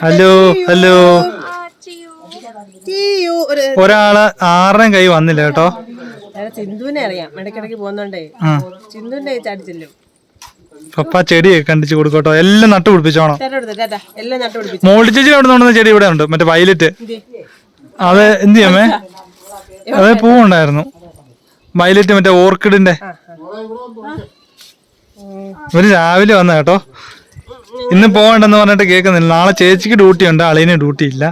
Hello hello. ഒരാള് ആരുടെയും കൈ വന്നില്ല കേട്ടോ. സിന്ധുവിനെ അറിയാം, ഇടയ്ക്കിടയ്ക്ക് പോകുന്നോണ്ടേ സിന്ധുവിന്റെ ചാടിച്ചല്ലോ. പപ്പ ചെടിയൊക്കെ കണ്ടിച്ചു കൊടുക്കട്ടോ. എല്ലാം നട്ടു പിടിപ്പിച്ചോണം. എല്ലാം നട്ടു പിടിപ്പിച്ചു. മോളി ചേച്ചി അവിടെ നിന്നുണ്ടെന്ന ചെടി ഇവിടെ ഉണ്ട്, മറ്റേ വയലറ്റ്. അത് എന്ത് ചെയ്യാമേ? അത് പൂവുണ്ടായിരുന്നു വയലറ്റ്, മറ്റേ ഓർക്കിഡിന്റെ. ഇവര് രാവിലെ വന്ന കേട്ടോ. ഇന്ന് പോകണ്ടെന്ന് പറഞ്ഞിട്ട് കേൾക്കുന്നില്ല. നാളെ ചേച്ചിക്ക് ഡ്യൂട്ടി ഉണ്ട്, അളിയന് ഡ്യൂട്ടി ഇല്ല.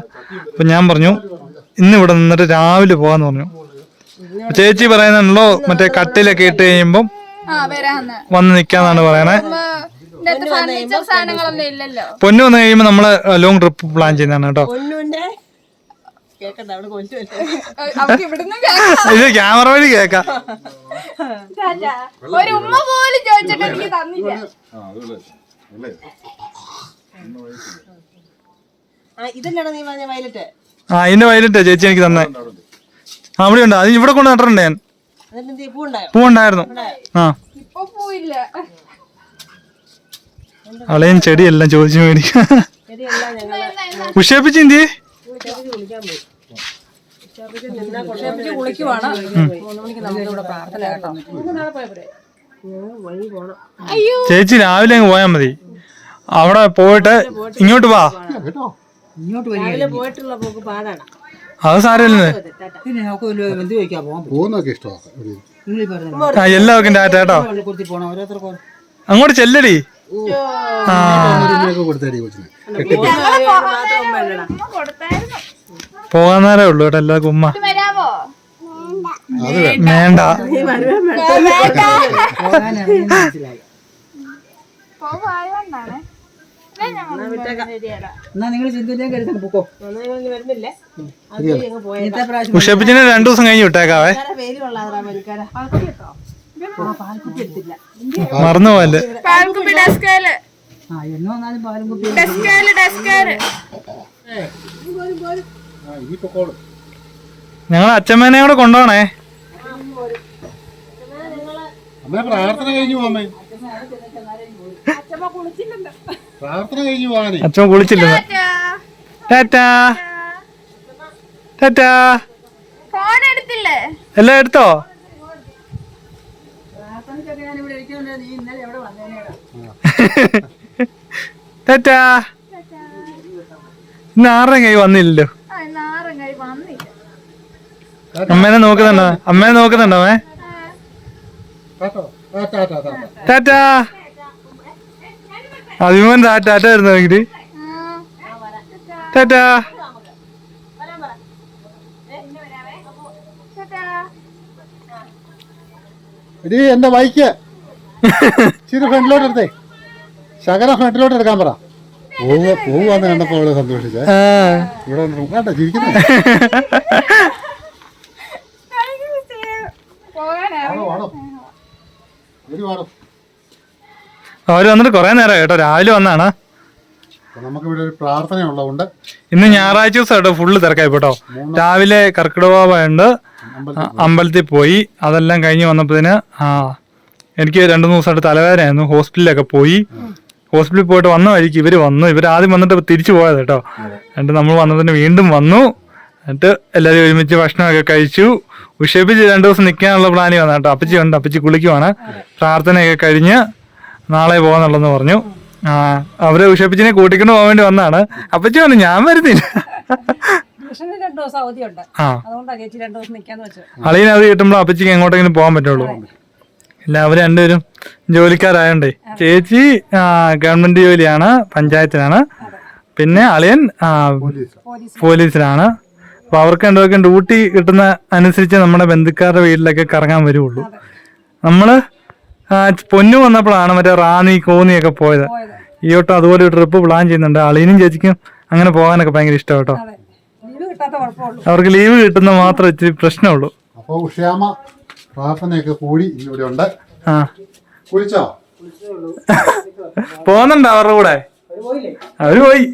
അപ്പൊ ഞാൻ പറഞ്ഞു ഇന്ന് ഇവിടെ നിന്നിട്ട് രാവിലെ പോകാന്ന് പറഞ്ഞു. ചേച്ചി പറയുന്നുണ്ടല്ലോ മറ്റേ കട്ടിലൊക്കെ ഇട്ട് കഴിയുമ്പം വന്ന് നിക്കാന്നാണ് പറയണേ. പൊന്നു വന്നു കഴിയുമ്പോ നമ്മള് ലോങ് ട്രിപ്പ് പ്ലാൻ ചെയ്യുന്നതാണ് കേട്ടോ. ഇത് ക്യാമറ വഴി കേക്കാം. ഒരു ഉമ്മ പോലും ചോദിച്ചിട്ട് എനിക്ക് തന്നില്ല. ആ ഇതിന്റെ വയലറ്റ് ചേച്ചി എനിക്ക് തന്നെ. അവിടെ ഉണ്ട്, അത് ഇവിടെ കൊണ്ട് നട്ടിട്ടുണ്ട് ഞാൻ. പൂവുണ്ടായിരുന്നു. ആ അളയും ചെടിയെല്ലാം ചോദിച്ചു മേടിക്ക. ഉഷേപ്പിച്ച് എന്തി ചേച്ചി രാവിലെ അങ്ങ് പോയാ മതി. അവിടെ പോയിട്ട് ഇങ്ങോട്ട് വാ. അത് സാരമില്ലേ, എല്ലാവർക്കും ടാറ്റ കേട്ടോ. അങ്ങോട്ട് ചെല്ലടി. പോകാൻ നേരേ ഉള്ളു കേട്ടോ എല്ലാവർക്കും. ഉമ്മ വേണ്ട, ഉഷപ്പിച്ചിനെ 2 ദിവസം കഴിഞ്ഞ് വിട്ടേക്കാവേ. മറന്നു പോവല്ലേ. ഞങ്ങൾ അച്ഛമ്മേനെ കൂടെ കൊണ്ടുപോണേ. പ്രാർത്ഥന കഴിഞ്ഞു പോവാമേ. അച്ഛൻ കുളിച്ചില്ല. ടാറ്റാ ടാറ്റാ. എല്ലാം എടുത്തോ? ടാറ്റാ. ഇന്ന് 6 കൈ വന്നില്ലല്ലോ. അമ്മേനെ നോക്കുന്നുണ്ടോ? അമ്മേനെ നോക്കുന്നുണ്ടോ? ടാറ്റാ. അഭിമാൻ ടാറ്റ വരുന്നു നോക്കിട്ട്. ടാറ്റാ. എന്റെ ബൈക്ക് ഇച്ചിരി ഫ്രണ്ടിലോട്ട് എടുത്തേ. ശകലം ഫ്രണ്ടിലോട്ട് എടുക്കാൻ പറ. പോവാന്ന് കണ്ടപ്പോ അവള് സന്തോഷിച്ചേ. ഇവിടെ കേട്ടോ ചിരിക്കുന്നു. അവര് വന്നിട്ട് കൊറേ നേരം കേട്ടോ. രാവിലെ വന്നാണ്. നമുക്ക് ഇവിടെ ഒരു പ്രാർത്ഥന ഉള്ളതുകൊണ്ട് ഇന്ന് ഞായറാഴ്ച ദിവസം കേട്ടോ ഫുള്ള് തിരക്കായി പോട്ടോ. രാവിലെ കർക്കിടകവാവുണ്ട്, അമ്പലത്തിൽ പോയി. അതെല്ലാം കഴിഞ്ഞ് വന്നപ്പോഴത്തേന് എനിക്ക് 2-3 ദിവസമായിട്ട് തലവേദനയായിരുന്നു. ഹോസ്പിറ്റലിലൊക്കെ പോയി. ഹോസ്പിറ്റലിൽ പോയിട്ട് വന്ന വഴിക്ക് ഇവര് വന്നു. ഇവർ ആദ്യം വന്നിട്ട് തിരിച്ചു പോയത് കേട്ടോ. എന്നിട്ട് നമ്മൾ വന്നതിന് വീണ്ടും വന്നു. എന്നിട്ട് എല്ലാവരും ഒരുമിച്ച് ഭക്ഷണമൊക്കെ കഴിച്ചു. ഉഷേപ്പിച്ച് 2 ദിവസം നിൽക്കാനുള്ള പ്ലാനിൽ വന്ന കേട്ടോ. അപ്പച്ചി ഉണ്ട്, അപ്പച്ചി കുളിക്കുവാണ്. പ്രാർത്ഥനയൊക്കെ കഴിഞ്ഞ് നാളെ പോകാന്നുള്ളതെന്ന് പറഞ്ഞു. അവര് ഉഷേപ്പിച്ചിനെ കൂട്ടിക്കൊണ്ട് പോകാൻ വേണ്ടി വന്നാണ്. അപ്പച്ചി പറഞ്ഞു ഞാൻ വരുന്നില്ല. അളിയന് അത് കിട്ടുമ്പോൾ അപ്പച്ചിക്ക് എങ്ങോട്ടെങ്കിലും പോകാൻ പറ്റുള്ളൂ. ഇല്ല, അവര് 2 പേരും ജോലിക്കാരായോണ്ടേ. ചേച്ചി ഗവൺമെന്റ് ജോലിയാണ്, പഞ്ചായത്തിലാണ്. പിന്നെ അളിയൻ പോലീസിലാണ്. അപ്പൊ അവർക്ക് 2 പേർക്കും ഡ്യൂട്ടി കിട്ടുന്ന അനുസരിച്ച് നമ്മുടെ ബന്ധുക്കാരുടെ വീട്ടിലൊക്കെ കറങ്ങാൻ വരുള്ളൂ. നമ്മള് പൊന്നു വന്നപ്പോഴാണ് മറ്റേ റാന്നി കോന്നിയൊക്കെ പോയത്. ഈ വട്ടം അതുപോലെ ഒരു ട്രിപ്പ് പ്ലാൻ ചെയ്യുന്നുണ്ട്. അളിയനും ചേച്ചിക്കും അങ്ങനെ പോകാനൊക്കെ ഭയങ്കര ഇഷ്ടം കേട്ടോ. അവർക്ക് ലീവ് കിട്ടുന്ന മാത്രം ഇച്ചിരി പ്രശ്നമുള്ളൂ. അപ്പൊ ഉഷ്യാമ പ്രാർത്ഥനയൊക്കെ കൂടി ഇവിടെ ഉണ്ട്. കുളിച്ചോ? പോകുന്നുണ്ടോ അവരുടെ കൂടെ? അവര് പോയി.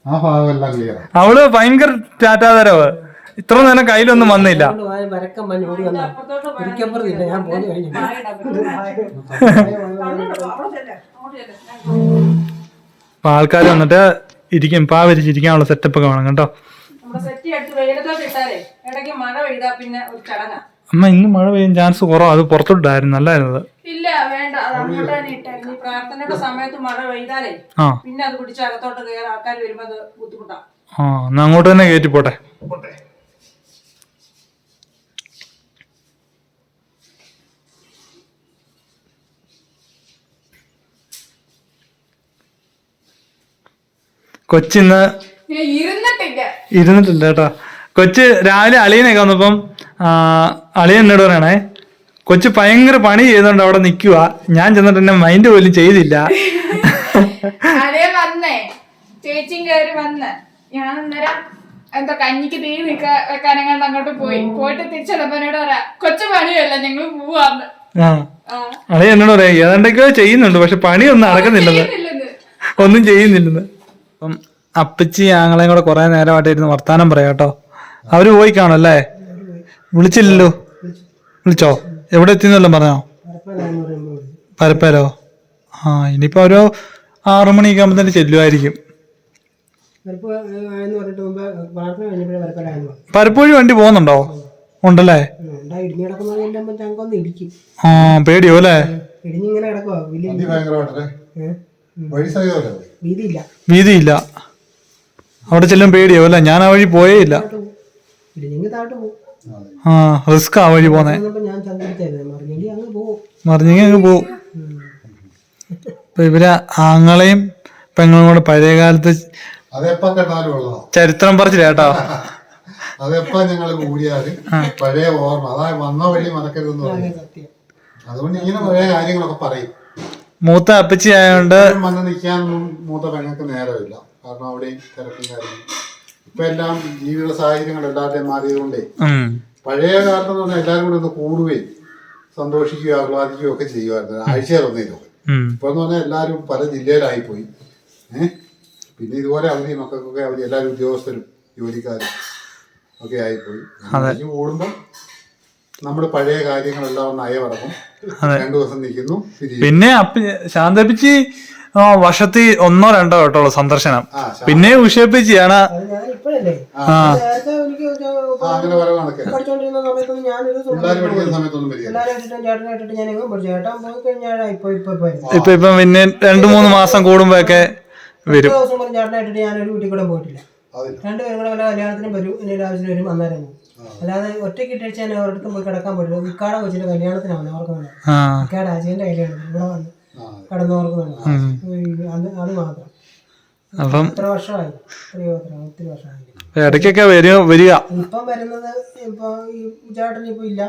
ആ ഭാഗമെല്ലാം ക്ലിയർ. അവള് ഭയങ്കര ടാറ്റാതരവ്. ഇത്ര നേരം കയ്യിലൊന്നും വന്നില്ല. അപ്പൊ ആൾക്കാർ വന്നിട്ട് ഇരിക്കും, വിരിച്ചിരിക്കാനുള്ള സെറ്റപ്പ് ഒക്കെ വേണം കേട്ടോ. നമ്മുടെ സെറ്റ് എടുത്ത് വെയിലത്തോട്ട് ഇട്ടാലേ ഇടയ്ക്ക് മഴ പെയ്താ പിന്നെ ഒരു ചടങ്ങാ. അമ്മ ഇന്ന് മഴ പെയ്യാൻ ചാൻസ് കുറവാ, അത് പുറത്തോട്ടായിരുന്നു നല്ലായിരുന്നത്. ഇല്ല വേണ്ട, അത് അങ്ങോട്ട് തന്നെ ഇട്ടായിരുന്നു. ഈ പ്രാർത്ഥനയുടെ സമയത്ത് മഴ പെയ്താലേ ആ പിന്നെ അത് പിടിച്ച് അകത്തോട്ട് കയറി ആൾക്കാർ വരുമ്പോ അത് ബുദ്ധിമുട്ടാ. എന്നാ അങ്ങോട്ട് തന്നെ കയറ്റി പോട്ടെ. കൊച്ചിന്ന് ഇരുന്നിട്ടില്ല കേട്ടോ. കൊച്ച് രാവിലെ അളിയനൊക്കെ വന്നപ്പം അളിയൻ എന്നോട് പറയണേ, കൊച്ചു ഭയങ്കര പണി ചെയ്തോണ്ട് അവിടെ നിക്കുക, ഞാൻ ചെന്നിട്ട് എന്നെ മൈൻഡ് പോലും ചെയ്തില്ല. അതേ വന്നേ ചേച്ചിയും കയറി വന്ന് ഞാൻ അന്നേരം എന്താ കഞ്ഞിക്ക് തീ വെക്കാനെങ്ങാണ്ട് അങ്ങോട്ട് പോയിട്ട് തിരിച്ചെടുപ്പനോട് പറയാ കൊച്ചു പണിയല്ല ഞങ്ങള് പോവാന്ന്. അളിയൻ എന്നോട് പറയാ ഏതാണ്ടൊക്കെയോ ചെയ്യുന്നുണ്ട്, പക്ഷെ പണിയൊന്നും നടക്കുന്നില്ലെന്ന്, ഒന്നും ചെയ്യുന്നില്ലെന്ന്. അപ്പം അപ്പച്ചി ഞങ്ങളെയും കൂടെ കുറെ നേരമായിട്ടിരുന്ന് വർത്താനം പറയാം കേട്ടോ. അവര് പോയി കാണല്ലേ? വിളിച്ചില്ലല്ലോ? വിളിച്ചോ? എവിടെ എത്തിന്നല്ലോ പറഞ്ഞോ? പരപ്പേലോ? ഇനിയിപ്പോ ഒരു 6 മണിയൊക്കെ ആകുമ്പോ തന്നെ ചെല്ലുമായിരിക്കും. പരപ്പുഴി വണ്ടി പോകുന്നുണ്ടോ? ഉണ്ടല്ലേ? പേടിയോ അല്ലേ? വീതിയില്ല, അവിടെ ചെല്ലും പേടിയോ അല്ലേ? ഞാൻ ആ വഴി പോയേ ഇല്ല. റിസ്ക് ആ വഴി പോന്നെ, മറിഞ്ഞെങ്കിൽ അങ്ങ് പോവും. ഇപ്പൊ ഇവര് ആങ്ങളെയും പെങ്ങളും കൂടെ പഴയ കാലത്ത് ചരിത്രം പറിച്ചില്ലേട്ടോ. അതെപ്പോ ഞങ്ങള് കൂടിയാല് പഴയ ഓർമ്മ, അതായത് വന്ന വഴി മറക്കരുതെന്ന് പറയും. അതുകൊണ്ട് ഇങ്ങനെ പഴയ കാര്യങ്ങളൊക്കെ പറയും. മൂത്ത അപ്പച്ചി ആയതുകൊണ്ട് വന്ന് നിൽക്കാനൊന്നും മൂത്ത പെങ്ങൾക്ക് നേരമില്ല. കാരണം അവിടെയും തിരക്കും കാര്യങ്ങളും ഇപ്പൊ എല്ലാം ജീവിത സാഹചര്യങ്ങൾ എല്ലാവരുടെയും മാറിയതുകൊണ്ടേ പഴയ കാലത്ത് എന്ന് പറഞ്ഞാൽ എല്ലാവരും കൂടെ ഒന്ന് കൂടുകയും സന്തോഷിക്കുകയോ ആഹ്ലാദിക്കുകയോ ഒക്കെ ചെയ്യുമായിരുന്നു, ആഴ്ചയിലൊന്നേലൊക്കെ. ഇപ്പൊ എന്ന് പറഞ്ഞാൽ എല്ലാവരും പല ജില്ലയിലായിപ്പോയി. പിന്നെ ഇതുപോലെ അവധി മക്കൾക്കൊക്കെ അവധി, എല്ലാവരും ഉദ്യോഗസ്ഥരും ജോലിക്കാരും ഒക്കെ ആയിപ്പോയി. കൂടുമ്പം നമ്മള് പഴയ കാര്യങ്ങളെല്ലാം ഒന്ന് അയവറക്കും, 2 ദിവസം നിൽക്കുന്നു. പിന്നെ ശാന്തപ്പിച്ചി വർഷത്തിൽ 1-2 വട്ടമുള്ള സന്ദർശനം. പിന്നെ ഉഷപ്പിച്ചിയാണ് അങ്ങനെ വരവ് നടക്കുക. ഇപ്പൊ പിന്നെ 2-3 മാസം കൂടുമ്പോഴൊക്കെ വരും. ഞാനൊരു വീട്ടിൽ കൂടെ പോയിട്ടില്ല. 2 പേരും കൂടെ വല്ല കല്യാണത്തിനും വരും, എന്തെങ്കിലും ആവശ്യം വരും, അന്നേരം പോകും. അല്ലാതെ ഒറ്റയ്ക്ക് ഇട്ടേച്ച് ഞാൻ അവരുടെ പോയി കിടക്കാൻ പറ്റില്ല. ഇക്കാടെ കൊച്ചിന്റെ കല്യാണത്തിനാണ് അവർക്ക് വന്നത്. ഇക്കാടെ അജയന്റെ കല്യാണത്തിന് ഇവിടെ വന്ന് കിടന്നവർക്ക് വന്നത്. അത് മാത്രം. അപ്പം എത്ര വർഷമായി? ഒത്തിരി വർഷമായി. ഇടയ്ക്കൊക്കെ വരിക. ഇപ്പം വരുന്നത് ഇപ്പൊ ഈ ചേട്ടൻ ഇപ്പൊ ഇല്ല,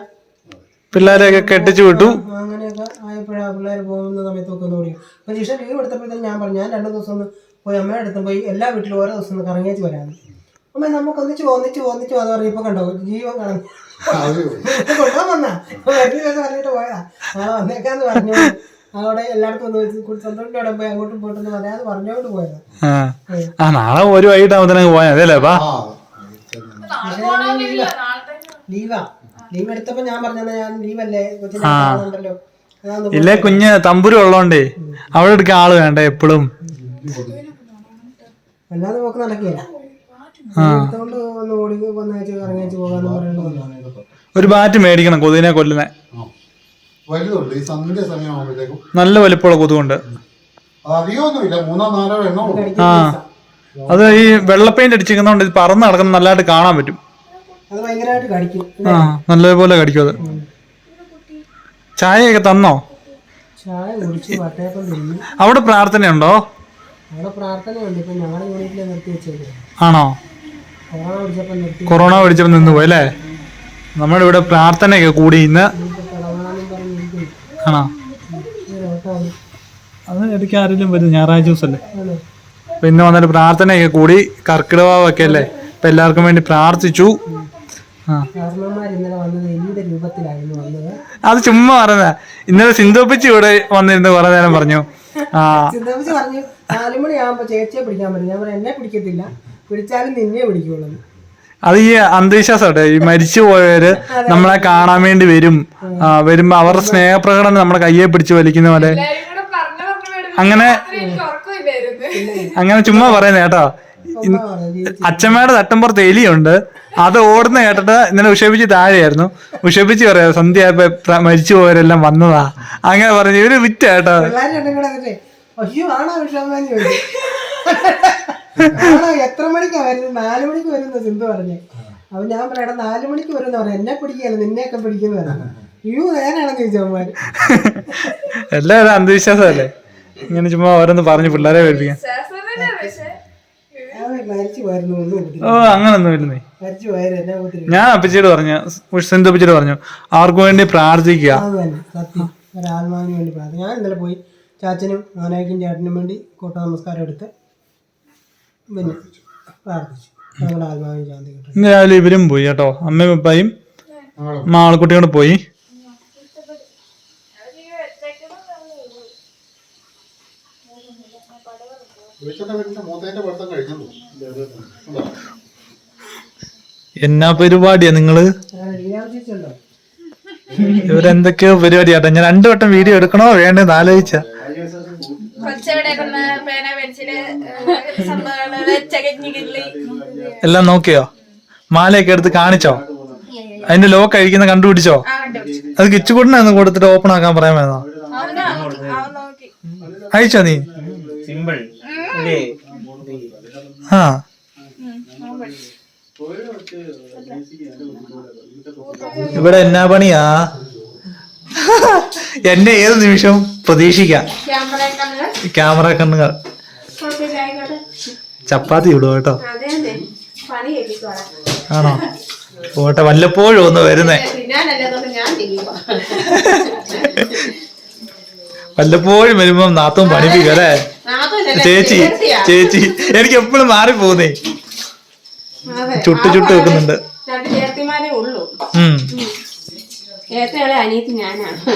പിള്ളേരെയൊക്കെ കെട്ടിച്ചു വിട്ടു. അങ്ങനെയൊക്കെ ആയപ്പോഴാ പിള്ളേർ പോകുന്ന സമയത്തൊക്കെ ഒന്ന് ഓടിക്കും. ഇപ്പൊ ജിഷ ലീവ് എടുത്തപ്പോഴത്തേക്കും ഞാൻ പറഞ്ഞു, ഞാൻ 2 ദിവസം ഒന്ന് പോയി അമ്മയുടെ അടുത്ത് പോയി എല്ലാ വീട്ടിലും ഓരോ ദിവസം ഒന്ന് കറങ്ങിയേച്ച് വരാമെന്ന്. അമ്മ നമുക്ക് ഒന്നിച്ച് വന്ന് പറഞ്ഞു. ഇപ്പൊ കണ്ടോ ജീവൻ കളഞ്ഞു കൊണ്ടുപോകാൻ വന്നാ പറഞ്ഞിട്ട് പോയതാ. നാളെ വന്നേക്കാന്ന് പറഞ്ഞു. അവിടെ എല്ലായിടത്തും ഒന്ന് സ്വന്തം അവിടെ പോയി അങ്ങോട്ടും പോയിട്ടൊന്ന് പറയാതെ പറഞ്ഞോണ്ട് പോയതാ. നാളെ ഒരു വൈകിട്ടാകുമ്പോ പോയാ അതല്ലേ? ലീവാ. ലീവ് എടുത്തപ്പോ ഞാൻ പറഞ്ഞത് ഞാൻ ലീവല്ലേ കൊച്ചിനുണ്ടല്ലോ. ഇല്ലേ കുഞ്ഞ് തമ്പുരു ഉള്ളോണ്ടേ അവിടെ എടുക്കാൻ ആള് വേണ്ട എപ്പോഴും. അല്ലാതെ നോക്ക് നടക്കില്ല. അതുകൊണ്ട് ഒന്ന് ഓടി വന്നേച്ച് ഇറങ്ങിയേച്ച് പോകാന്ന് പറയുന്നത്. ഒരു ബാറ്റ് മേടിക്കണം കൊതുകിനെ കൊല്ലുന്നേ. നല്ല വലിപ്പമുള്ള കൊതുകുണ്ട്. അത് ഈ വെള്ള പെയിന്റ് അടിച്ചിരിക്കുന്നോണ്ട് ഇത് പറന്ന് നടക്കുന്ന നല്ലതായിട്ട് കാണാൻ പറ്റും. നല്ലപോലെ കടിക്കും അത്. ചായയൊക്കെ തന്നോ? അവിടെ പ്രാർത്ഥനയുണ്ടോ? ആണോ? കൊറോണ പിടിച്ചപ്പോ നിന്ന് പോയി അല്ലേ? നമ്മുടെ ഇവിടെ പ്രാർത്ഥനയൊക്കെ കൂടി ഇന്ന്. ആണോ? അത് ഇടയ്ക്ക് ആരെങ്കിലും വരും, ഞായറാഴ്ച ദിവസമല്ലേ. പിന്നെ വന്നിട്ട് പ്രാർത്ഥനയൊക്കെ കൂടി, കർക്കിടകമൊക്കെ അല്ലേ, ഇപ്പൊ എല്ലാവർക്കും വേണ്ടി പ്രാർത്ഥിച്ചു. അത് ചുമ്മാ പറഞ്ഞ. ഇന്നലെ സിന്ധുപ്പിച്ച് ഇവിടെ വന്നിരുന്ന് കുറെ നേരം പറഞ്ഞു. സിന്ധുപ്പിച്ച് പറഞ്ഞു 4 മണിയാകുമ്പോ ചേച്ചിയെ പിടിക്കാൻ പറ്റും. ഞാൻ പറഞ്ഞു എന്നെ പിടിക്കത്തില്ല, പിടിച്ചാലും നിന്നെ പിടിക്കുള്ളൂ. അത് ഈ അന്ധവിശ്വാസം. ഈ മരിച്ചു പോയവര് നമ്മളെ കാണാൻ വേണ്ടി വരുമ്പോ അവരുടെ സ്നേഹപ്രകടനം നമ്മുടെ കയ്യെ പിടിച്ച് വലിക്കുന്ന പോലെ. അങ്ങനെ എനിക്ക് ഉറക്കമില്ലായിരുന്നു. അങ്ങനെ ചുമ്മാ പറയുന്നേ കേട്ടോ. അച്ഛമ്മയുടെ തട്ടമ്പുറത്ത് എലിയുണ്ട്, അത് ഓടുന്ന കേട്ടിട്ട് ഇന്നലെ ഉഷേപ്പിച്ച് താഴെയായിരുന്നു. ഉഷേപ്പിച്ച് പറയാ സന്ധ്യ മരിച്ചു പോയവരെല്ലാം വന്നതാ അങ്ങനെ പറഞ്ഞു. ഇവര് വിറ്റ കേട്ടോ. അയ്യോ ആണോ വിഷാമെന്ന് ചോദിച്ചു. ആണോ എത്ര മണിക്കാ വരുന്നത്? 4 മണിക്ക് വരുന്ന സിന്ധു പറഞ്ഞേ. അപ്പൊ ഞാൻ പറയാം 4 മണിക്ക് വരുന്ന പറയാം, എന്നെ പിടിക്കുകയല്ല നിന്നെയൊക്കെ പിടിക്കുന്നു പറയാം. അയ്യോ നേരാണെന്ന് ചോദിച്ചവന്മാര്. എല്ലാവരും അന്ധവിശ്വാസമല്ലേ, ഇങ്ങനെ ചുമ്മാ ഓരോന്ന് പറഞ്ഞു പിള്ളേരെ പേടിപ്പിക്കാൻ. മരിച്ചു പോയിരുന്നു ഒന്നും. ഓ അങ്ങനൊന്നും ഇല്ലെന്നേ. മരിച്ചു പോയാലും എന്നെ ഒത്തിരി ഞാൻ അപ്പച്ചിയോട് പറഞ്ഞു, സിന്ധു അപ്പച്ചിയോട് പറഞ്ഞു അവർക്ക് വേണ്ടി പ്രാർത്ഥിക്കുക. അത് തന്നെ സത്യം, ഒരാത്മാവിന് വേണ്ടി പ്രാർത്ഥന. ഞാൻ ഇന്നലെ പോയി ചാച്ചനും മോനായിക്കും ചേട്ടനും വേണ്ടി കൂട്ട നമസ്കാരം എടുത്ത് പിന്നെ പ്രാർത്ഥിച്ചു. ഞങ്ങളുടെ ആത്മാവിന് ശാന്തി കിട്ടും. ഇന്ന് രാവിലെ ഇവരും പോയി കേട്ടോ, അമ്മയും പപ്പായും മാളക്കുട്ടിയോട് പോയി. എന്നാ പരിപാടിയാ നിങ്ങള്? ലീലാവചിച്ചുണ്ടോ? ഇവരെന്തൊക്കെയോ പരിപാടിയാട്ടോ. ഞാൻ 2 വട്ടം വീഡിയോ എടുക്കണോ വേണ്ടെന്ന് ആലോചിച്ച. എല്ലാം നോക്കിയോ? മാലയൊക്കെ എടുത്ത് കാണിച്ചോ? അതിന്റെ ലോക്ക് അഴിക്കുന്ന കണ്ടുപിടിച്ചോ? അത് കിച്ചുകൂട്ടിനൊന്ന് കൊടുത്തിട്ട് ഓപ്പൺ ആക്കാൻ പറയാൻ വേണോ? അയച്ചോ നീ? ആ ഇവിടെ എന്നാ പണിയാ? എന്നെ ഏത് നിമിഷം പ്രതീക്ഷിക്കാം. ക്യാമറ കണ്ണുകൾ. ചപ്പാത്തി ഇടുവോ കേട്ടോ? ആണോ? പോട്ടെ, വല്ലപ്പോഴും ഒന്ന് വരുന്നേ. വല്ലപ്പോഴും വരുമ്പോ നാത്തും പണിപ്പിക്കും അല്ലേ? ചേച്ചി ചേച്ചി എനിക്ക് എപ്പോഴും മാറിപ്പോകുന്നേ. ചുട്ട് ചുട്ട് വെക്കുന്നുണ്ട്.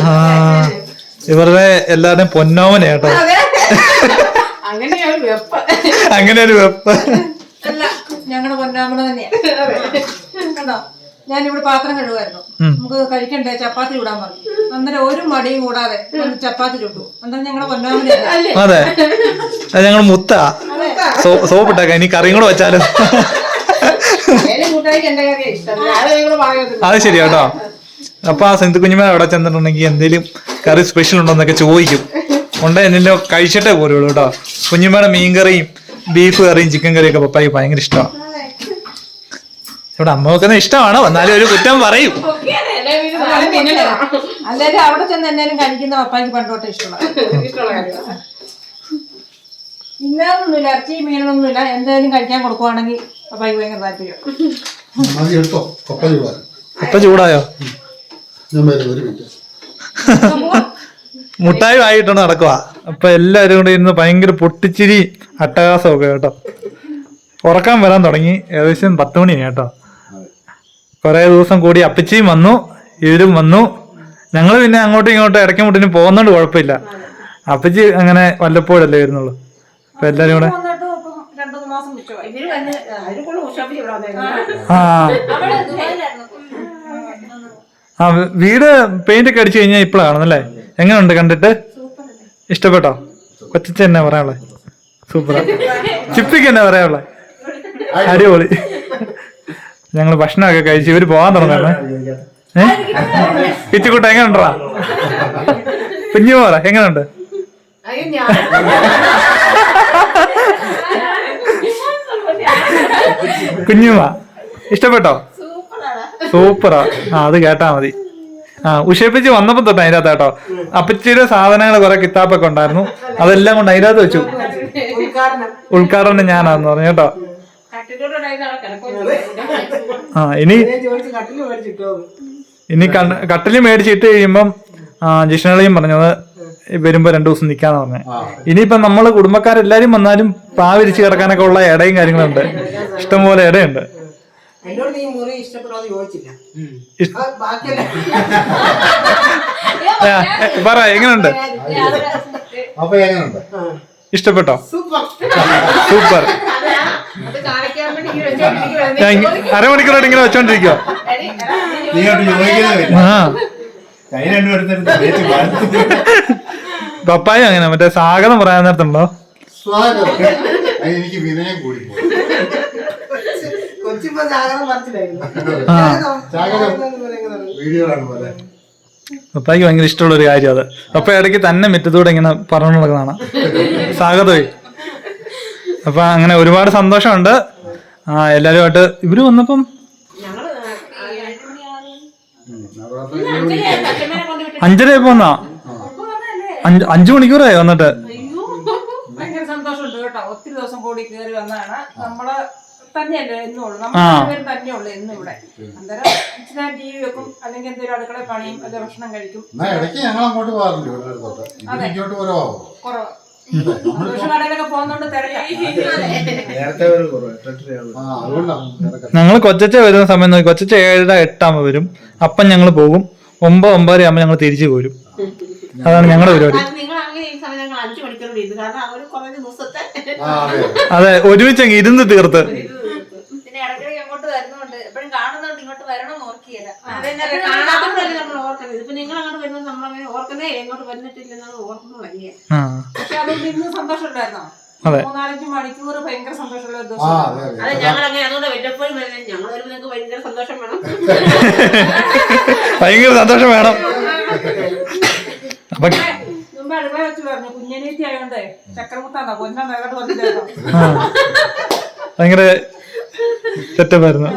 ആ ഇവരുടെ എല്ലാവരുടെയും പൊന്നോമന കേട്ടോ. അങ്ങനെ ഒരു വെപ്പ്. ഞങ്ങളുടെ പൊന്നാമണ തന്നെയാ. കണ്ടോ, ഞാനിവിടെ പാത്രം കഴുകുമായിരുന്നു. നമുക്ക് കഴിക്കണ്ടേ, ചപ്പാത്തി ഇടാൻ പറഞ്ഞു. അന്നേരം ഒരു മടിയും കൂടാതെ ചപ്പാത്തി ചുട്ടു. അന്നേരം ഞങ്ങളുടെ പൊന്നാമണ. അതെ, ഞങ്ങൾ മുത്താ സോപ്പിട്ടേക്ക. ഇനി കറിയും കൂടെ വെച്ചാലും അത് ശരി കേട്ടോ. അപ്പൊ ആ സിന്ധു കുഞ്ഞുമ അവിടെ ചെന്നിട്ടുണ്ടെങ്കിൽ എന്തേലും കറി സ്പെഷ്യൽ ഉണ്ടോ എന്നൊക്കെ ചോദിക്കും. ഉണ്ടെ എന്തെങ്കിലും കഴിച്ചിട്ടേ പോരുള്ളൂ കേട്ടോ. കുഞ്ഞുമ്മയുടെ മീൻകറിയും ബീഫ് കറിയും ചിക്കൻ കറിയും ഒക്കെ പപ്പായ്ക്ക് ഭയങ്കര ഇഷ്ടമാണ്. ഇവിടെ അമ്മ വെക്കുന്ന ഇഷ്ടമാണ്, വന്നാലും ഒരു കുറ്റം പറയും. അല്ലാതെ അവിടെ ചെന്ന് എന്നാലും കഴിക്കുന്ന പപ്പായ്ക്ക് പണ്ടോട്ടെ ഇഷ്ടമുള്ള. ഇന്നൊന്നുമില്ല, ഇറച്ചി മീനൊന്നുമില്ല, എന്തായാലും കഴിക്കാൻ കൊടുക്കുവാണെങ്കിൽ പപ്പായ്ക്ക് ഭയങ്കര താല്പര്യം. ഇപ്പൊ ചൂടായോ? മുട്ടായി ആയിട്ടാണ് നടക്കുക. അപ്പൊ എല്ലാവരും കൂടെ ഇരുന്ന് ഭയങ്കര പൊട്ടിച്ചിരി അട്ടഹാസമൊക്കെ കേട്ടോ. ഉറക്കാൻ വരാൻ തുടങ്ങി. ഏകദേശം 10 മണിയായി കേട്ടോ. കുറെ ദിവസം കൂടി അപ്പച്ചിയും വന്നു, ഇവരും വന്നു. ഞങ്ങൾ പിന്നെ അങ്ങോട്ടും ഇങ്ങോട്ടും ഇടയ്ക്ക് മുട്ടിന് പോകുന്നോണ്ട് കുഴപ്പമില്ല. അപ്പച്ചി അങ്ങനെ വല്ലപ്പോഴല്ലേ വരുന്നുള്ളൂ. അപ്പൊ എല്ലാരും കൂടെ ആ വീട് പെയിന്റ് ഒക്കെ അടിച്ചു കഴിഞ്ഞാൽ ഇപ്പോഴാണെന്നല്ലേ? എങ്ങനെയുണ്ട് കണ്ടിട്ട്? ഇഷ്ടപ്പെട്ടോ? കൊച്ചിച്ച് എന്നാ പറയാനുള്ളേ? സൂപ്പറാ. ചിപ്പിക്ക് എന്നാ പറയാനുള്ളേ? അടിപൊളി. ഞങ്ങള് ഭക്ഷണമൊക്കെ കഴിച്ച് ഇവര് പോകാൻ തുടങ്ങാണ്. കിച്ചുകൂട്ട എങ്ങനെയുണ്ടാ? കുഞ്ഞു പറ എങ്ങനെയുണ്ട്? കുഞ്ഞുമ്മ ഇഷ്ടപ്പെട്ടോ? സൂപ്പറാ. ആ അത് കേട്ടാ മതി. ആ ഉഷേപ്പിച്ച് വന്നപ്പോ തൊട്ട് അതിനകത്ത് കേട്ടോ. അപ്പച്ചിയുടെ സാധനങ്ങൾ കുറെ കിതാബൊക്കെ ഉണ്ടായിരുന്നു, അതെല്ലാം കൊണ്ട് അതിനകത്ത് വെച്ചു. ഉദ്ഘാടനം ഞാനാന്ന് പറഞ്ഞു കേട്ടോ. ആ ഇനി കട്ടില് മേടിച്ചിട്ട് കഴിയുമ്പം ജിഷ്ണളിയും പറഞ്ഞത് വരുമ്പോ 2 ദിവസം നിക്കാന്ന് പറഞ്ഞേ. ഇനിയിപ്പൊ നമ്മള് കുടുംബക്കാരെല്ലാരും വന്നാലും പാവിരിച്ച് കിടക്കാനൊക്കെ ഉള്ള ഇടയും കാര്യങ്ങളുണ്ട്, ഇഷ്ടംപോലെ ഇടയുണ്ട്. പറ എങ്ങനെയുണ്ട്? ഇഷ്ടപ്പെട്ടോ? സൂപ്പർ. അരമണിക്കൂറായിട്ട് ഇങ്ങനെ വെച്ചോണ്ടിരിക്കോ? പപ്പായ അങ്ങനെ മറ്റേ സ്വാഗതം പറയാൻ നേരത്തുണ്ടോ? സ്വാഗതം. എനിക്ക് വിനയം കൂടി പോയി. കൊച്ചിപ്പോ ജാഗ്രത പറഞ്ഞില്ലായിരുന്നു. വീഡിയോ കാണുമ്പോലെ പപ്പായ്ക്ക് ഭയങ്കര ഇഷ്ടമുള്ള ഒരു കാര്യം അത്. പപ്പ ഇടയ്ക്ക് തന്നെ മുറ്റത്തൂടെ ഇങ്ങനെ പറഞ്ഞു നടക്കുന്നതാണ് സ്വാഗതമായി. അപ്പൊ അങ്ങനെ ഒരുപാട് സന്തോഷമുണ്ട്. എല്ലാരുമായിട്ട് ഇവര് വന്നപ്പം 5:30 പോന്നാ 5 മണിക്കൂറായി വന്നിട്ട്. ഭയങ്കര സന്തോഷമുണ്ട് കേട്ടോ. ഒത്തിരി ദിവസം കൂടി കയറി വന്നതാണ്. നമ്മള് തന്നെയല്ലേ എന്നുള്ളൂ, നമ്മൾ തന്നെയുള്ളൂ എന്നും ഇവിടെ. അന്നേരം ഇച്ചിരി ടി വി വെക്കും, അല്ലെങ്കിൽ എന്തെങ്കിലും അടുക്കള പണിയും, അല്ലെ ഭക്ഷണം കഴിക്കും. ഇടയ്ക്ക് ഞങ്ങൾ അങ്ങോട്ട് പോകാറുണ്ട്. ഇങ്ങോട്ട് പോരോ കുറവ് കടയിലൊക്കെ പോകുന്നോണ്ട് തിരക്കാം. ഞങ്ങൾ കൊച്ചച്ച വരുന്ന സമയം നോക്കി, കൊച്ചച്ച 7:08 വരും. അപ്പം ഞങ്ങൾ പോകും. 9-9:30 ആകുമ്പോൾ ഞങ്ങൾ തിരിച്ചു പോരും. അതാണ് ഞങ്ങളുടെ പരിപാടി. അതെ, ഒരുമിച്ച് അങ്ങ് ഇരുന്ന് തീർത്ത്. പിന്നെ ഇടയ്ക്കിടയ്ക്ക് അങ്ങോട്ട് വരുന്നുണ്ട്, എപ്പോഴും കാണുന്നോണ്ട് ഇങ്ങോട്ട് വരണം ഓർക്കിയല്ല. ഇപ്പൊ നിങ്ങൾ അങ്ങോട്ട് വരുന്നത് നമ്മളങ്ങനെ ഓർക്കുന്നേ, ഇങ്ങോട്ട് വന്നിട്ടില്ലെന്നാണ് ഓർക്കുന്ന വലിയ. പക്ഷെ അതുകൊണ്ട് ഇന്ന് സന്തോഷമുണ്ടായിരുന്നോ? 3-4 മണിക്കൂർ ഭയങ്കര സന്തോഷമുള്ള ഒരു ദിവസം. അത് ഞങ്ങൾ അങ്ങനെ അതുകൊണ്ട് വല്ലപ്പോഴും വരുന്നത്. ഞങ്ങൾ വരുമ്പോൾ നിങ്ങൾക്ക് ഭയങ്കര സന്തോഷം വേണം. ഭയങ്കര സന്തോഷം വേണം. അപ്പൊ മുമ്പ് അടുക്കള വെച്ച് പറഞ്ഞു, കുഞ്ഞനീത്തി ആയോണ്ടേ ചക്രമുത്താന്നോ പൊന്നാ നേരിട്ട് വന്നിട്ടായിരുന്നു. ഭയങ്കര സെറ്റപ്പായിരുന്നു.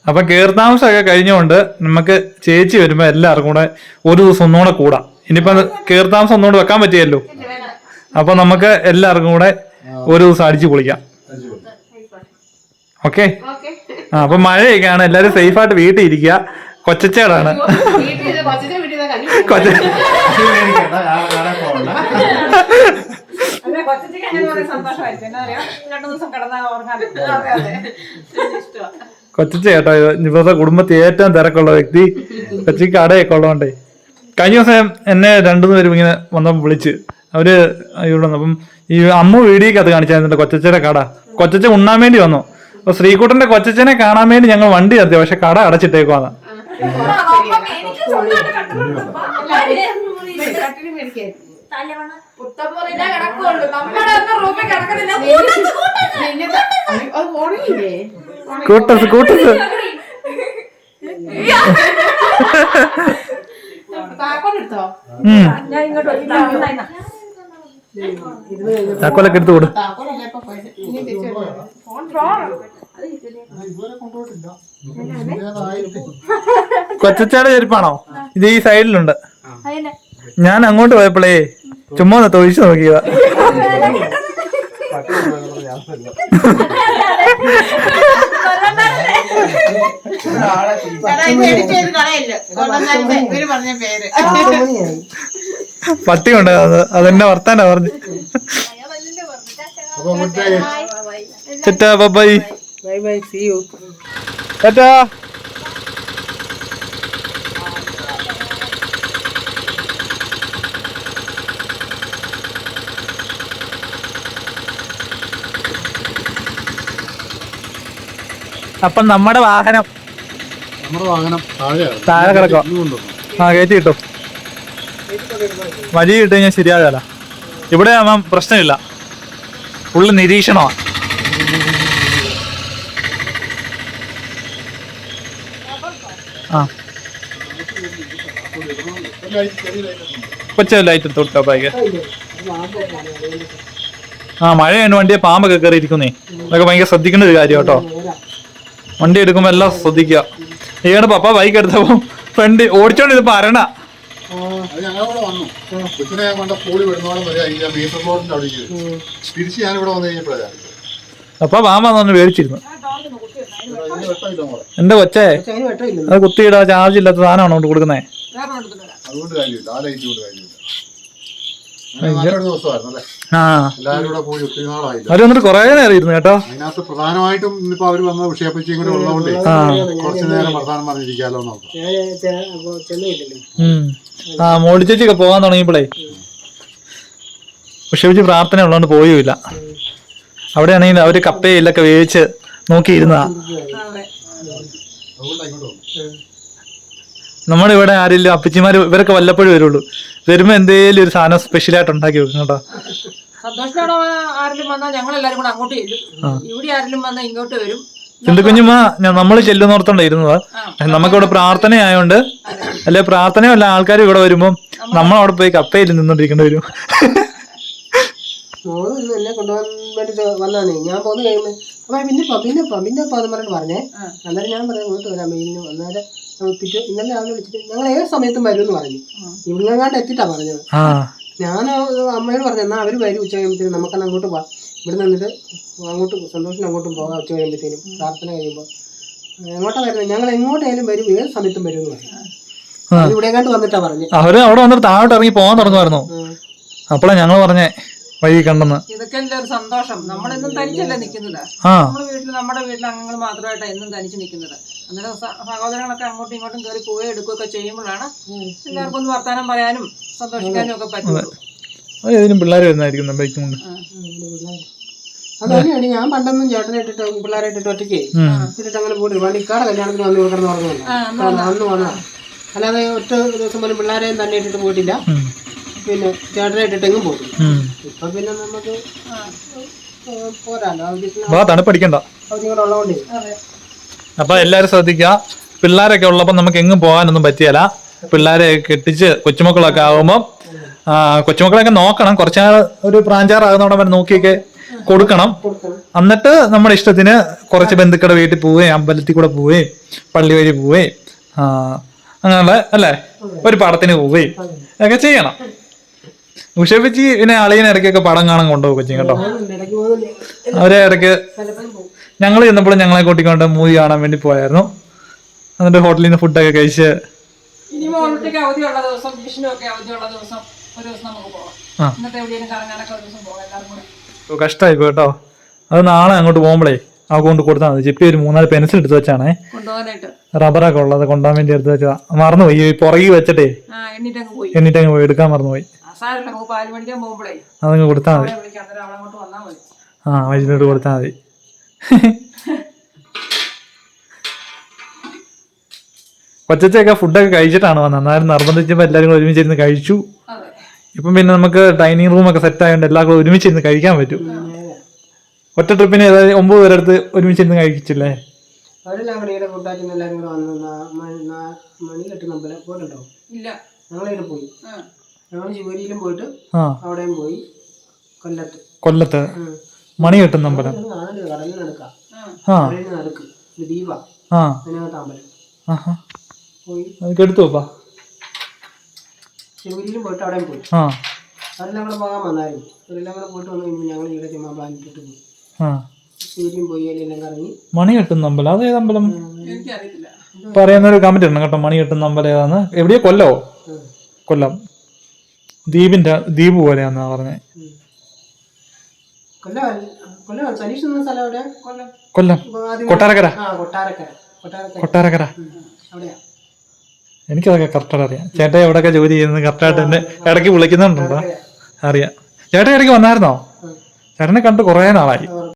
അപ്പൊ കേർത്താമസമൊക്കെ കഴിഞ്ഞുകൊണ്ട് നമുക്ക് ചേച്ചി വരുമ്പോ എല്ലാവർക്കും കൂടെ ഒരു ദിവസം ഒന്നുകൂടെ കൂടാം. ഇനിയിപ്പോ കേർത്താമസം ഒന്നുകൂടെ വെക്കാൻ പറ്റിയല്ലോ. അപ്പൊ നമുക്ക് എല്ലാവർക്കും കൂടെ ഒരു ദിവസം അടിച്ചു പൊളിക്കാം. ഓക്കെ. അപ്പൊ മഴയൊക്കെയാണ്, എല്ലാരും സേഫായിട്ട് വീട്ടിൽ ഇരിക്കുക. കൊച്ചച്ചേടാണ് കൊച്ചിക്ക് അങ്ങനെ വളരെ സന്തോഷമായിരിക്കും. എന്താ പറയാ, 2 ദിവസം കിടന്നാൽ ഓർക്കാൻ ഇഷ്ടമാണ്. കൊച്ചച്ച കേട്ടോ ഇവരുടെ കുടുംബത്തിൽ ഏറ്റവും തിരക്കുള്ള വ്യക്തി. കൊച്ചിക്ക് കടയൊക്കെ ഉള്ളതുകൊണ്ടേ. കഴിഞ്ഞ ദിവസം എന്നെ 2-3 പേരും ഇങ്ങനെ വന്നപ്പോൾ വിളിച്ച് അവര് ഇവിടെ വന്നു. അപ്പം ഈ അമ്മ വീഡിയോക്കകത്ത് കാണിച്ചായിരുന്നില്ല കൊച്ചച്ചയുടെ കട. കൊച്ചച്ച ഉണ്ണാൻ വേണ്ടി വന്നു. അപ്പൊ ശ്രീകുട്ടന്റെ കൊച്ചച്ചനെ കാണാൻ വേണ്ടി ഞങ്ങൾ വണ്ടി നിർത്തി, പക്ഷെ കട അടച്ചിട്ടേക്കുവാന്ന്. കൂട്ടസ് കൂട്ടസ് താക്കോലൊക്കെ എടുത്തു കൊടു. കൊച്ചച്ചയുടെ ചെരുപ്പാണോ ഇത്? ഈ സൈഡിലുണ്ട്. ഞാൻ അങ്ങോട്ട് പോയപ്പോഴേ ചുമ്മാ ഒന്ന് തൊഴിച്ചു നോക്കിയതാ. പട്ടി കൊണ്ട് അതെന്നെ വർത്താനാ പറഞ്ഞു. ചേട്ടാ ബൈ ബൈ, സീ യു. ചേട്ടാ അപ്പം നമ്മുടെ വാഹനം താഴെ കിടക്കാം. കയറ്റി കിട്ടും. വഴി കിട്ടു കഴിഞ്ഞാൽ ശരിയാകാല. ഇവിടെ ആവുമ്പം പ്രശ്നമില്ല, ഫുള്ള് നിരീക്ഷണമാണ്. കൊച്ച ലൈറ്റ് എടുത്തോട്ടോ ബൈക്ക്. മഴയാണ്, വണ്ടിയെ പാമ്പൊക്കെ കയറിയിരിക്കുന്നേ. അതൊക്കെ ഭയങ്കര ശ്രദ്ധിക്കേണ്ട ഒരു കാര്യം കേട്ടോ. വണ്ടി എടുക്കുമ്പോ എല്ലാം ശ്രദ്ധിക്കുക. ഈയാണ് പപ്പ ബൈക്ക് എടുത്തപ്പോ ഫ്രണ്ട് ഓടിച്ചോണ്ടിരുന്നപ്പോ അരണ ഞങ്ങളിവിടെ വന്നു. കൊച്ചിനെ ഞാൻ കൊണ്ട് സ്കൂളിൽ വിടുന്നോളം വരെ മീറ്റർ ബോർഡിന്റെ അവിടെ തിരിച്ച് ഞാനിവിടെ വന്നു കഴിഞ്ഞപ്പോഴാണ് അപ്പൊ പാമ്പാന്ന് മേടിച്ചിരുന്നു. എന്റെ കൊച്ചേ അത് കുത്തിയിടാ ചാർജ് ഇല്ലാത്ത സാധനമാണോ കൊണ്ട് കൊടുക്കുന്നേ? അതുകൊണ്ട് കാര്യമില്ല, ആ ലൈറ്റ് കൊണ്ട് കാര്യമില്ല. നല്ലൊരു ദിവസമായിരുന്നു. എല്ലാവരും കൂടെ പോയി ഒത്തിരി നാളായില്ല. അവര് വന്നിട്ട് കൊറേ നേരം ഇരുന്നു കേട്ടോ. അതിനകത്ത് പ്രധാനമായിട്ടും ഇന്നിപ്പോ അവര് വന്ന വിഷയപ്പച്ചിയും കൂടെ ഉള്ളതുകൊണ്ട് കുറച്ചു നേരം വർത്താനം പറഞ്ഞിരിക്കാലോ നോക്കാം. മോളി ചേച്ചിയൊക്കെ പോകാൻ തുടങ്ങിയപ്പോഴേ വിഷയപ്പിച്ച് പ്രാർത്ഥന ഉള്ളതുകൊണ്ട് പോയുമില്ല. അവിടെ ആണെങ്കിൽ അവര് കപ്പയിലൊക്കെ വേവിച്ച് നോക്കിയിരുന്നതാ. നമ്മുടെ ഇവിടെ ആരെങ്കിലും അപ്പച്ചിമാര് ഇവരൊക്കെ വല്ലപ്പോഴും വരുള്ളൂ. വരുമ്പോ എന്തേലും ഒരു സാധനം സ്പെഷ്യലായിട്ട് ഉണ്ടാക്കി വെക്കും കേട്ടോ. സന്തോഷത്തോടെ ആരെങ്കിലും വന്നാൽ ഞങ്ങൾ എല്ലാവരും കൂടെ അങ്ങോട്ട് ചെല്ലും. ഇവിടെ ആരെങ്കിലും വന്നാൽ ഇങ്ങോട്ട് വരും. ചിന്തക്കുഞ്ഞുമ്മ നമ്മള് ചെല്ലുന്നോർത്തോണ്ട് ഇരുന്നത്. നമുക്കിവിടെ പ്രാർത്ഥന ആയതുകൊണ്ട് അല്ലെ, പ്രാർത്ഥനയല്ല, ആൾക്കാർ ഇവിടെ വരുമ്പോ നമ്മളവിടെ പോയി കപ്പയിൽ നിന്നോണ്ടിരിക്കേണ്ടി വരും. മോള് ഇന്ന് എന്നെ കൊണ്ടുപോകാൻ വേണ്ടി വന്നാന്നേ. ഞാൻ പോന്ന് കഴിയുമ്പോൾ അപ്പൊ പിന്നെ പറഞ്ഞിട്ട് പറഞ്ഞേ. അന്നേരം ഞാൻ പറയാം ഇങ്ങോട്ട് വരാം മെയിലിന്. അന്നേരം ഇന്നലെ രാവിലെ വിളിച്ചിട്ട് ഞങ്ങൾ ഏത് സമയത്തും വരും എന്ന് പറഞ്ഞു. ഇവിടെങ്ങാണ്ട് എത്തിയിട്ടാ പറഞ്ഞത്. ഞാൻ അമ്മയോട് പറഞ്ഞു എന്നാൽ അവര് വരും ഉച്ച കഴിയുമ്പോഴത്തേനും, നമുക്കെല്ലാം അങ്ങോട്ട് പോവാം. ഇവിടെ നിന്നിട്ട് അങ്ങോട്ട് സന്തോഷത്തിന് അങ്ങോട്ടും പോകാം ഉച്ച കഴിയുമ്പോഴത്തേനും, പ്രാർത്ഥന കഴിയുമ്പോൾ. എങ്ങോട്ടാ വരുന്നത്? ഞങ്ങൾ എങ്ങോട്ടായാലും വരും, ഏത് സമയത്തും വരും എന്ന് പറഞ്ഞു. ഇവിടെങ്ങാണ്ട് വന്നിട്ടാ പറഞ്ഞു. അവര് അവിടെ വന്നിട്ട് താഴോട്ട് ഇറങ്ങി പോകാൻ തുടങ്ങുമായിരുന്നു. അപ്പോഴാ ഞങ്ങൾ പറഞ്ഞേ വഴി കണ്ടെന്ന്. ഇതൊക്കെ അല്ലേ ഒരു സന്തോഷം. നമ്മളെന്നും തനിച്ചല്ലേ നിൽക്കുന്നത്. നമ്മുടെ വീട്ടിൽ അംഗങ്ങൾ മാത്രമായിട്ടാണ് എന്നും തനിച്ച് നിൽക്കുന്നത്. അന്നേരം സഹോദരങ്ങളൊക്കെ അങ്ങോട്ടും ഇങ്ങോട്ടും കയറി പോവുകയും എടുക്കുകയൊക്കെ ചെയ്യുമ്പോഴാണ് എല്ലാവർക്കും ഒന്ന് വർത്താനം പറയാനും സന്തോഷിക്കാനും ഒക്കെ പറ്റുന്നത്. ഏതെങ്കിലും പിള്ളേർ വരുന്നതായിരിക്കും ബൈക്കും കൊണ്ട്. അതന്നെയാണ് ഞാൻ പണ്ടൊന്നും ചേട്ടനായിട്ടിട്ട് പിള്ളേരായിട്ടിട്ട് ഒറ്റയ്ക്ക് ഇട്ടിട്ട് അങ്ങനെ പോയിട്ട് പണ്ട് ഇക്കാടെ കല്യാണത്തിന് വന്ന് കിടന്ന് പറഞ്ഞല്ലോ അന്ന് വന്നാ. അല്ലാതെ ഒറ്റ ദിവസം പോലും പിള്ളേരെയും തന്നെ ഇട്ടിട്ട് പോയിട്ടില്ല. പിന്നെ ചേട്ടനായിട്ടിട്ട് എങ്ങും പോകും. ഇപ്പൊ പിന്നെ നമുക്ക് പോരാലോ, തണുപ്പടിക്കണ്ട. അവധികൾ ഉള്ളതുകൊണ്ടേ. അപ്പൊ എല്ലാരും ശ്രദ്ധിക്കുക, പിള്ളേരൊക്കെ ഉള്ളപ്പോ നമുക്ക് എങ്ങും പോകാനൊന്നും പറ്റിയല്ല. പിള്ളേരെ കെട്ടിച്ച് കൊച്ചുമക്കളൊക്കെ ആകുമ്പോ കൊച്ചുമക്കളൊക്കെ നോക്കണം. കുറച്ചാൾ ഒരു പ്രാഞ്ചാറാകുന്നവിടെ വരെ നോക്കിയൊക്കെ കൊടുക്കണം. എന്നിട്ട് നമ്മുടെ ഇഷ്ടത്തിന് കുറച്ച് ബന്ധുക്കളുടെ വീട്ടിൽ പോവുകയും അമ്പലത്തിൽ കൂടെ പോവുകയും പള്ളി വഴി പോവുകയും അങ്ങനെ അല്ലേ ഒരു പടത്തിന് പോവുകയും ഒക്കെ ചെയ്യണം. ഉഷപ്പിച്ച് പിന്നെ അളിയനെ ഇടയ്ക്കൊക്കെ പടം കാണാൻ കൊണ്ടുപോകും കൊച്ചിൻ കേട്ടോ. അവരെ ഇടയ്ക്ക് ഞങ്ങൾ ചെന്നപ്പോൾ ഞങ്ങളെ കൂട്ടിക്കൊണ്ട് മൂവി കാണാൻ വേണ്ടി പോയായിരുന്നു. എന്നിട്ട് ഹോട്ടലിൽ നിന്ന് ഫുഡൊക്കെ കഴിച്ച് ഇനി മോളൂട്ടിക്ക് അവധിയുള്ള ദിവസം, ജിഷ്ണുവൊക്കെ അവധിയുള്ള ദിവസം ഒരു ദിവസം നമുക്ക് പോകാം. ഇന്നത്തെ എവിടെയും കറങ്ങാനൊക്കെ ഒരു ദിവസം പോകാം എല്ലാവരും കൂടെ. കഷ്ടമായി കേട്ടോ. അത് നാളെ അങ്ങോട്ട് പോകുമ്പോഴേ ആ കൊണ്ട് കൊടുത്താൽ മതി. ചിപ്പി ഒരു 3-4 പെൻസിൽ എടുത്ത് വെച്ചാണേ, കൊണ്ടുപോകാനായിട്ട് റബ്ബറൊക്കെ ഉള്ളത് കൊണ്ടുപോകാൻ വേണ്ടി എടുത്ത് വെച്ചാ. മറന്നുപോയി പുറകെ വെച്ചിട്ടേ എന്നിട്ടങ്ങ് പോയി എടുക്കാൻ മറന്നുപോയി. അതങ്ങ് കൊടുത്താൽ മതി. വൈകിട്ട് കൊടുത്താൽ മതി. കൊച്ചൊക്കെ ഫുഡൊക്കെ കഴിച്ചിട്ടാണ് വന്നത്. എന്നാലും നിർബന്ധിച്ചപ്പോൾ എല്ലാവരും കൂടെ ഒരുമിച്ചിരുന്ന് കഴിച്ചു. ഇപ്പം പിന്നെ നമുക്ക് ഡൈനിങ് റൂമൊക്കെ സെറ്റ് ആയതുകൊണ്ട് എല്ലാവർക്കും ഒരുമിച്ചിരുന്ന് കഴിക്കാൻ പറ്റും. ഒറ്റ ട്രിപ്പിന് 9 പേരെടുത്ത് ഒരുമിച്ചിരുന്ന് കഴിച്ചില്ലേ? അവരെല്ലാം കൂടെ കൂട്ടാക്കുന്ന എല്ലാവരും കൂടെ വന്ന് മണി കെട്ടുന്ന പോയിട്ടുണ്ടോ? ഇല്ല, ഞങ്ങളിവിടെ പോയി. ഞങ്ങൾ ശിവരിയിലും പോയിട്ട് അവിടെയും പോയി. കൊല്ലത്ത് മണി കെട്ടുന്ന അമ്പലം കടലിനടുക്കാം നടുക്ക് ദ്വീപ അതിനകത്ത് അമ്പലം പോയി. എടുത്തുപ്പാ ശിവരിയിലും പോയിട്ട് അവിടെയും പോയി. അവരെല്ലാം കൂടെ പോകാൻ വന്നായിരുന്നു. അവരെല്ലാം കൂടെ പോയിട്ട് വന്നു കഴിയുമ്പോൾ ഞങ്ങൾ ഇവിടെ ചുമ്മാ പ്ലാൻ ഇട്ടിട്ട് പോയി. ശിവരിയും പോയി എല്ലാം കറങ്ങി. മണി കെട്ടുന്ന അമ്പലം അത് ഏതമ്പലം എനിക്കറിയത്തില്ല. പറയുന്നൊരു കമന്റ് ഉണ്ട് കേട്ടോ. മണി കെട്ടുന്ന അമ്പലം ഏതാന്ന്? എവിടെയോ കൊല്ലമോ? കൊല്ലം ദ്വീപ് പോലെയാന്നാ പറഞ്ഞേ. കൊല്ലം കൊട്ടാരക്കര. എനിക്കതൊക്കെ കറക്റ്റായിട്ട് അറിയാം. ചേട്ടാ എവിടെയൊക്കെ ജോലി ചെയ്യുന്നത് കറക്റ്റായിട്ട് എന്നെ ഇടയ്ക്ക് വിളിക്കുന്നുണ്ടോ? അറിയാം. ചേട്ടാ ഇടയ്ക്ക് വന്നായിരുന്നോ? ചേട്ടനെ കണ്ട് കുറേ നാളായി.